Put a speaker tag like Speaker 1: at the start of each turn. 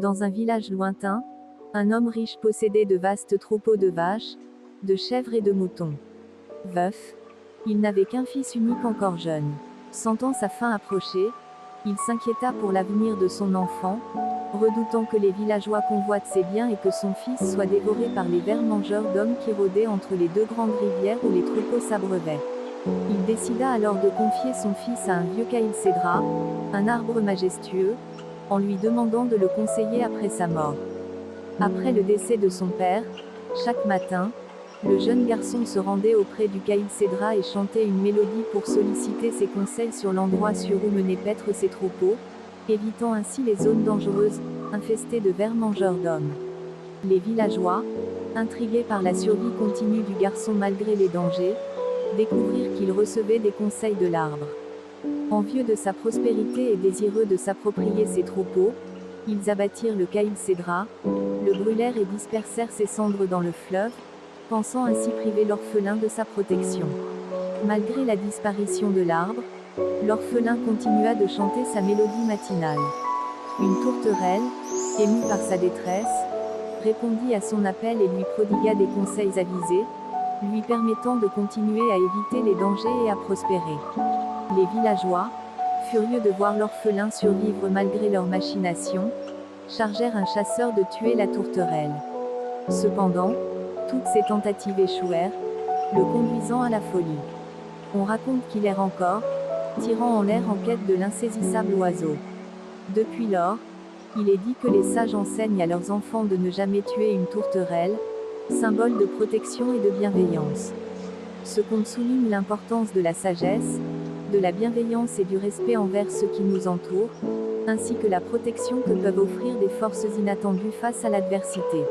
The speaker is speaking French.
Speaker 1: Dans un village lointain, un homme riche possédait de vastes troupeaux de vaches, de chèvres et de moutons. Veuf, il n'avait qu'un fils unique encore jeune. Sentant sa fin approcher, il s'inquiéta pour l'avenir de son enfant, redoutant que les villageois convoitent ses biens et que son fils soit dévoré par les vers mangeurs d'hommes qui rôdaient entre les deux grandes rivières où les troupeaux s'abreuvaient. Il décida alors de confier son fils à un vieux caïlcédra, un arbre majestueux, en lui demandant de le conseiller après sa mort. Après le décès de son père, chaque matin, le jeune garçon se rendait auprès du caïlcédra et chantait une mélodie pour solliciter ses conseils sur l'endroit sûr où menaient paître ses troupeaux, évitant ainsi les zones dangereuses, infestées de vers mangeurs d'hommes. Les villageois, intrigués par la survie continue du garçon malgré les dangers, découvrirent qu'il recevait des conseils de l'arbre. Envieux de sa prospérité et désireux de s'approprier ses troupeaux, ils abattirent le caïlcédra, le brûlèrent et dispersèrent ses cendres dans le fleuve, pensant ainsi priver l'orphelin de sa protection. Malgré la disparition de l'arbre, l'orphelin continua de chanter sa mélodie matinale. Une tourterelle, émue par sa détresse, répondit à son appel et lui prodigua des conseils avisés, lui permettant de continuer à éviter les dangers et à prospérer. Les villageois, furieux de voir l'orphelin survivre malgré leurs machinations, chargèrent un chasseur de tuer la tourterelle. Cependant, toutes ces tentatives échouèrent, le conduisant à la folie. On raconte qu'il erre encore, tirant en l'air en quête de l'insaisissable oiseau. Depuis lors, il est dit que les sages enseignent à leurs enfants de ne jamais tuer une tourterelle, symbole de protection et de bienveillance. Ce conte souligne l'importance de la sagesse, de la bienveillance et du respect envers ceux qui nous entourent, ainsi que la protection que peuvent offrir des forces inattendues face à l'adversité.